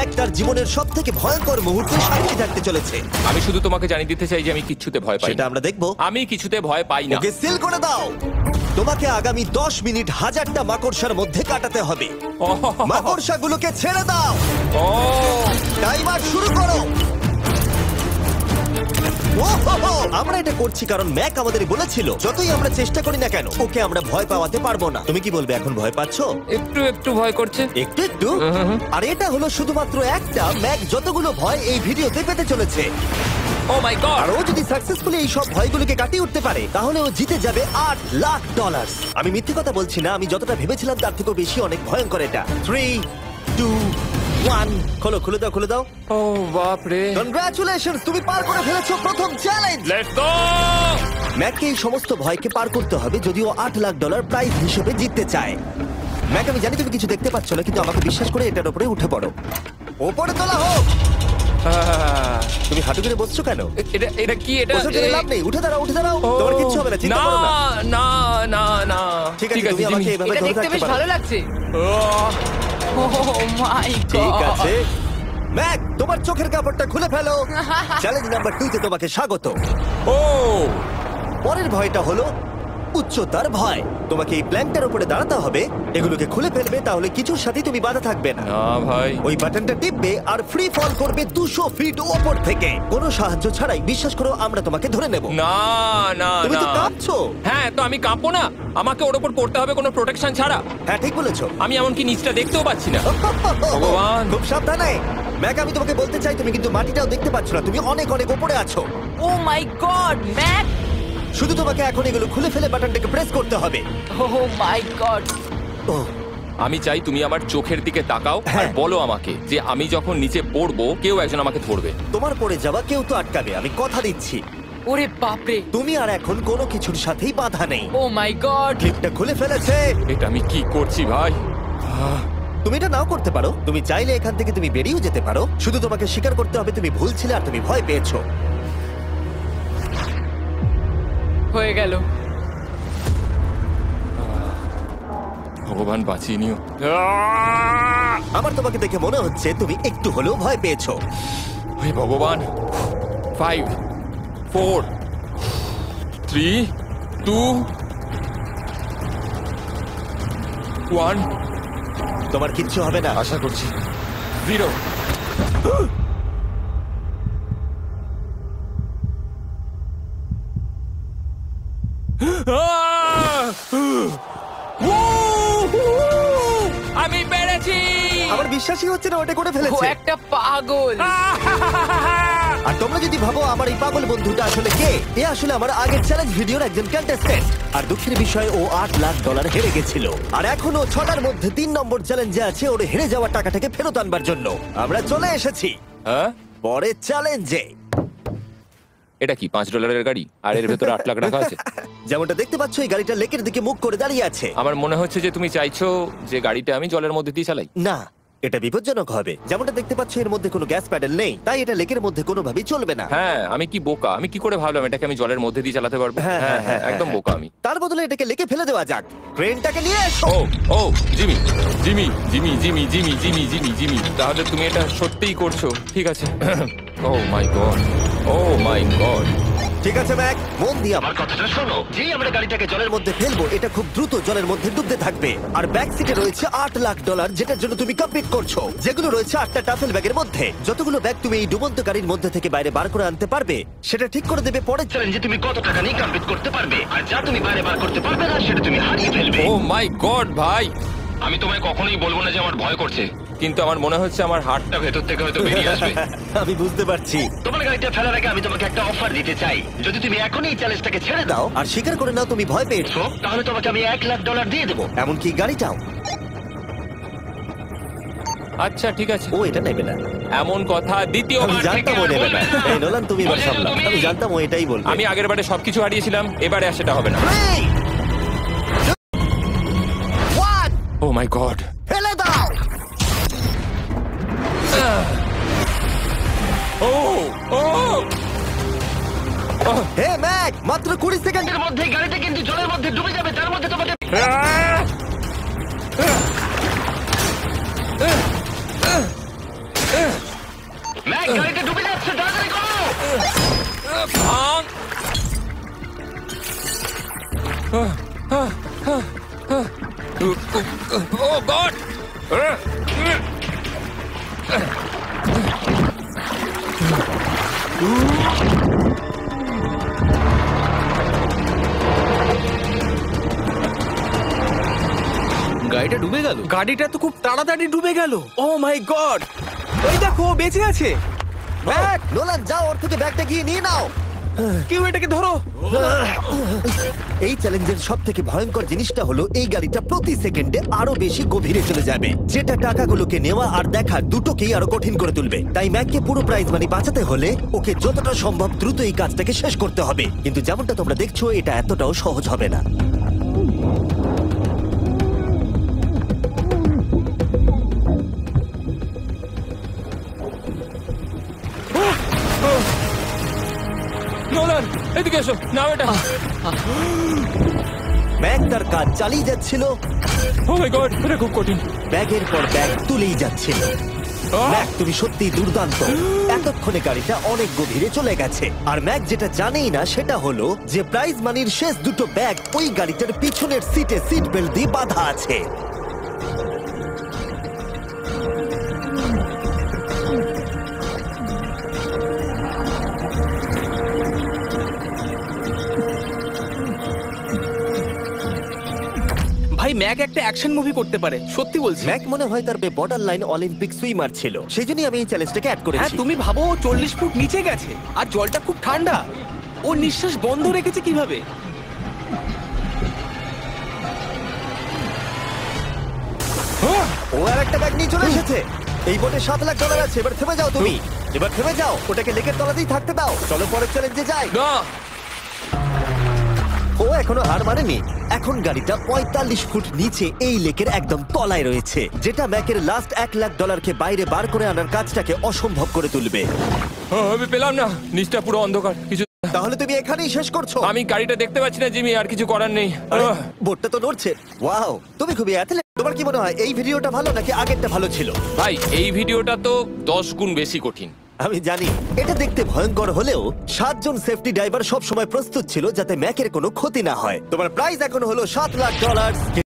Mac তার জীবনের সবথেকে ভয়ঙ্কর মুহূর্তে সাক্ষী থাকতে চলেছে। আমি শুধু তোমাকে জানিয়ে দিতে চাই যে আমি কিচ্ছুতে ভয় পাই সেটা না। আমরা দেখবো। আমি কিছুতে ভয় পাই না। ওকে সিল করে দাও। তোমাকে আগামী 10 মিনিট 1000টা মাকড়সার মধ্যে কাটাতে হবে। মাকড়সাগুলোকে ছেড়ে দাও। ও টাইমার শুরু করো। ওহো! আমরা এটা করছি কারণ ম্যাক আমাদের বলেছিল যতই আমরা চেষ্টা করি না কেন ওকে আমরা ভয় পাওয়াতে পারবো না। তুমি কি বলবে, এখন ভয় পাচ্ছো? একটু একটু ভয় করছে। একটু একটু। আর এটা হলো শুধুমাত্র একটা। ম্যাক যতগুলো ভয় এই ভিডিওতে পেতে চলেছে, ও মাই গড। আর ও যদি সাকসেসফুলি এই সব ভয়গুলোকে কাটিয়ে উঠতে পারে তাহলে ও জিতে যাবে $8 লাখ। আমি মিথ্যে কথা বলছি না, আমি যতটা ভেবেছিলাম তার থেকেও বেশি অনেক ভয়ঙ্কর এটা। 3, 2, 1 খোলো, খুলে দাও, খুলে দাও। ও বাপ রে। কনগ্রাচুলেশনস, তুমি পার করে ফেলেছো প্রথম চ্যালেঞ্জ। Let's go. ম্যাককে এই সমস্ত ভয়কে পার করতে হবে যদিও $8 লাখ প্রাইজ হিসেবে জিততে চায়। ম্যাক, আমি জানি তুমি কিছু দেখতে পাচ্ছ না, কিন্তু আমাকে বিশ্বাস করে এটার উপরে উঠে পড়ো। ওপরে তোলা হোক। তুমি হাঁটু করে বসছো কেন? এটা এটা কি? এটা বসে থেকে লাভ নেই, উঠে দাঁড়াও, উঠে দাঁড়াও। তোমার কিচ্ছু হবে না, চিন্তা করো না। না না না। ঠিক আছে, তুমি আমাকে এভাবে এটা ধরে দেখতে রাখতে বেশ পারো। ভালো লাগছে। ও মাই ঠিক গড। আছে ম্যাক, তোমার চোখের কাপড়টা খুলে ফেলো। চ্যালেঞ্জ নাম্বার 2 তে তোমাকে স্বাগত। ও পরের ভয়টা হলো উচ্চতার ভয়। তোমাকে এই প্ল্যানটার উপরে দাঁড়াতে হবে, এগুলোকে খুলে ফেলবে, তাহলে কিছুর সাথে তুমি বাধা থাকবে না। না ভাই। ওই বাটনটা টিপবে আর ফ্রি ফল করবে 200 ফিট ওপর থেকে। কোনো সাহায্য ছাড়াই, বিশ্বাস করো আমরা তোমাকে ধরে নেব। না না তুমি তো না। কাঁপছো। হ্যাঁ, তো আমি কাঁপবো না? আমাকে ওর উপর পড়তে হবে কোনো প্রোটেকশন ছাড়া? হ্যাঁ, ঠিক বলেছো। আমি এমনকি নিচটা দেখতেও পাচ্ছি না। ভগবান। খুব সাবধানে ম্যাক, আমি তোমাকে বলতে চাই তুমি কিন্তু মাটিটাও দেখতে পাচ্ছ না, তুমি অনেক অনেক উপরে আছো। ও মাই গড, ম্যাক। শুধু তোমাকে এখন এগুলো খুলে ফেলে বাটনটাকে প্রেস করতে হবে। ও মাই গড। ও আমি চাই তুমি আমার চোখের দিকে তাকাও আর হ্যাঁ। বলো আমাকে যে আমি যখন নিচে পড়বো কেউ একজন আমাকে ধরবে। তোমার পড়ে যাওয়া কেউ তো আটকাবে, আমি কথা দিচ্ছি। ওরে বাপরে। তুমি আর এখন কোনো কিছুর সাথেই বাধা নেই। ও মাই গড। ক্লিপটা খুলে ফেলেছে। এটা আমি কি করছি ভাই? তুমি এটা নাও করতে পারো, তুমি চাইলে এখান থেকে তুমি বেরিয়েও যেতে পারো। শুধু তোমাকে স্বীকার করতে হবে তুমি ভুল ছিলে আর তুমি ভয় পেয়েছো। হয়ে গেল। ভগবান বাঁচিয়ে নিও। আমার তোমাকে দেখে মনে হচ্ছে তুমি একটু হলেও ভয় পেয়েছো। হে ভগবান। 5 4 3 2 1 তোমার কিচ্ছু হবে না। আশা করছি 0। আমি পেরেছি। আমার বিশ্বাসই হচ্ছে না ওটা করে ও ফেলেছে। একটা পাগল। আর তোমরা যদি ভাবো আমার এই পাগল বন্ধুটা আসলে কে, এ আসলে আমার আগের চ্যালেঞ্জ ভিডিওর একজন কন্টেস্ট্যান্ট। আর দুঃখের বিষয়ে ও $8 লাখ হেরে গেছিল। আর এখনো 6টার মধ্যে 3 নম্বর চ্যালেঞ্জে আছে ওর হেরে যাওয়া টাকাটাকে ফেরত আনবার জন্য। আমরা চলে এসেছি হ্যাঁ, পরের চ্যালেঞ্জে। এটা কি $5 গাড়ি আর এর ভেতরে 8 লাখ টাকা আছে? যেমনটা দেখতে পাচ্ছ এই গাড়িটা লেকের দিকে মুখ করে দাঁড়িয়ে আছে। আমার মনে হচ্ছে যে তুমি চাইছো যে গাড়িটা আমি জলের মধ্যে দিয়ে চালাই। না, এটা বিপজ্জনক হবে। যেমনটা দেখতে পাচ্ছ এর মধ্যে কোনো গ্যাস প্যাডেল নেই, তাই এটা লেকের মধ্যে কোনোভাবেই চলবে না। হ্যাঁ, আমি কি বোকা! আমি কি করে ভাবলাম এটাকে আমি জলের মধ্যে দিয়ে চালাতে পারবো? হ্যাঁ, হ্যাঁ, হ্যাঁ, একদম হ্যাঁ। বোকা আমি। তার বদলে এটাকে লেকে ফেলে দেওয়া যাক। ক্রেনটাকে নিয়ে এসো। Oh oh Jimmy Jimmy Jimmy Jimmy Jimmy Jimmy Jimmy Jimmy তাহলে তুমি এটা সত্যিই করছো? ঠিক আছে। Oh my god, oh my god. ঠিক আছে ম্যাক, মন দিয়ে আমার কথাটা শোনো। যেই আমরা গাড়িটাকে জলের মধ্যে ফেলবো এটা খুব দ্রুত জলের মধ্যে ডুবতে থাকবে। আর ব্যাক সিটে রয়েছে $8 লাখ যেটার জন্য তুমি কমপ্লিট করছো, যেগুলো রয়েছে 8টা টাফেল ব্যাগের মধ্যে। যতগুলো ব্যাগ তুমি এই ডুবন্ত গাড়ির মধ্যে থেকে বাইরে বার করে আনতে পারবে সেটা ঠিক করে দেবে পরের চ্যালেঞ্জে তুমি কত টাকা নিয়ে কমপ্লিট করতে পারবে। আর যা তুমি বাইরে বার করতে পারবে না সেটা তুমি হারিয়ে ফেলবে। ও মাই গড ভাই, আমি তোমায় কখনোই বলবো না যে আমার ভয় করছে, কিন্তু আমার মনে হচ্ছে আমার হার্টটা ভেতর থেকে হয়তো বেরিয়ে আসবে। আমি বুঝতে পারছি। তোমার গাড়িটা ফেলার আগে আমি তোমাকে একটা অফার দিতে চাই। যদি তুমি এখনই এই চ্যালেঞ্জটাকে ছেড়ে দাও আর স্বীকার করে নাও তুমি ভয় পেয়েছো, তাহলে তোমাকে আমি $1 লাখ দিয়ে দেবো, এমনকি গাড়িটাও। আচ্ছা ঠিক আছে। ও এটা নেবে না। এমন কথা আমি দ্বিতীয়বার থেকে জানতাম ও আর নেবে না। বলবে না। এই নোলান, তুমি এবার বোঝেছো সামলাও। তুমি? আমি জানতাম ও এটাই বলবে। আমি আগের বারে সবকিছু হারিয়েছিলাম, এবারে আর সেটা হবে না। 3, 1, ও মাই গড। ফেলে দাও। ও ও হে ম্যাক, মাত্র 20 সেকেন্ডের মধ্যে গাড়িটা কিন্তু জলের মধ্যে ডুবে যাবে। তার মধ্যে তোমাকে গাড়িটা ডুবে যাচ্ছে, তাড়াতাড়ি করো। ভাঙ। ও গড! গাড়িটা ডুবে গেল। গাড়িটা তো খুব তাড়াতাড়ি ডুবে গেল। ও মাই গড, এই দেখো ও বেঁচে আছে। ব্যাগ, নোলান যাও, ওর থেকে ব্যাগটা গিয়ে নিয়ে নাও। কেউ এটাকে ধরো। এই চ্যালেঞ্জের সব থেকে ভয়ঙ্কর জিনিসটা হলো এই গাড়িটা প্রতি সেকেন্ডে আরো বেশি গভীরে চলে যাবে, যেটা টাকাগুলোকে নেওয়া আর দেখা দুটোকেই আরো কঠিন করে তুলবে। তাই ম্যাককে পুরো প্রাইজ মানি বাঁচাতে হলে ওকে যতটা সম্ভব দ্রুত এই কাজটাকে শেষ করতে হবে। কিন্তু যেমনটা তোমরা দেখছো, এটা এতটাও সহজ হবে না। নোলান, এদিকে এসো। নাও এটা। ম্যাক তার কাজ চালিয়ে যাচ্ছিল, ও মাই গড, এটা খুব কঠিন। ব্যাগের পর ব্যাগ তুলেই যাচ্ছিল। আহ! ম্যাক, তুমি সত্যি দুর্দান্ত। এতক্ষণে গাড়িটা অনেক গভীরে চলে গেছে। আর ম্যাক যেটা জানেই না সেটা হলো যে প্রাইজ মানির শেষ দুটো ব্যাগ ওই গাড়িটার পিছনের সিটে সিট বেল্ট দিয়ে বাঁধা আছে। ভাই ম্যাক একটা অ্যাকশন মুভি করতে পারে, সত্যি বলছি। ম্যাক মনে হয় তার বর্ডার লাইন অলিম্পিক সুইমার ছিল, সেই জন্যই আমি এই চ্যালেঞ্জটাকে অ্যাড হ্যাঁ, করেছি। তুমি ভাবো ও 40 ফুট নিচে গেছে আর জলটা খুব ঠান্ডা। ও নিঃশ্বাস বন্ধ রেখেছে কিভাবে? ও আর একটা ব্যাগ নিয়ে চলে এসেছে। এই বোটে $7 লাখ আছে। এবার থেমে যাও তুমি, এবার থেমে যাও। ওটাকে লেকের তলাতেই থাকতে দাও। চলো পরের চ্যালেঞ্জে যাই। না, ও এখনো হার মানেনি। এখন গাড়িটা 45 ফুট নিচে এই লেকের একদম তলায় রয়েছে, যেটা ম্যাকের লাস্ট $1 লাখ বাইরে বার করে আনার কাজটাকে অসম্ভব করে তুলবে। আমি পেলাম না। নিচটা পুরো অন্ধকার, কিছু। তাহলে তুমি এখানেই শেষ করছো? আমি গাড়িটা দেখতে পাচ্ছি না জিমি, আর কিছু করার নেই। আরে, বোটটা তো নড়ছে। ওয়াও, তুমি খুবই অ্যাথলেট। তোমার কি মনে হয় এই ভিডিওটা ভালো নাকি আগেরটা ভালো ছিল? ভাই, এই ভিডিওটা তো 10 গুণ বেশি কঠিন। আমি জানি এটা দেখতে ভয়ঙ্কর হলেও 7 জন সেফটি ড্রাইভার সব সময় প্রস্তুত ছিল যাতে ম্যাকের কোনো ক্ষতি না হয়। তোমার প্রাইস এখন হলো $7 লাখ।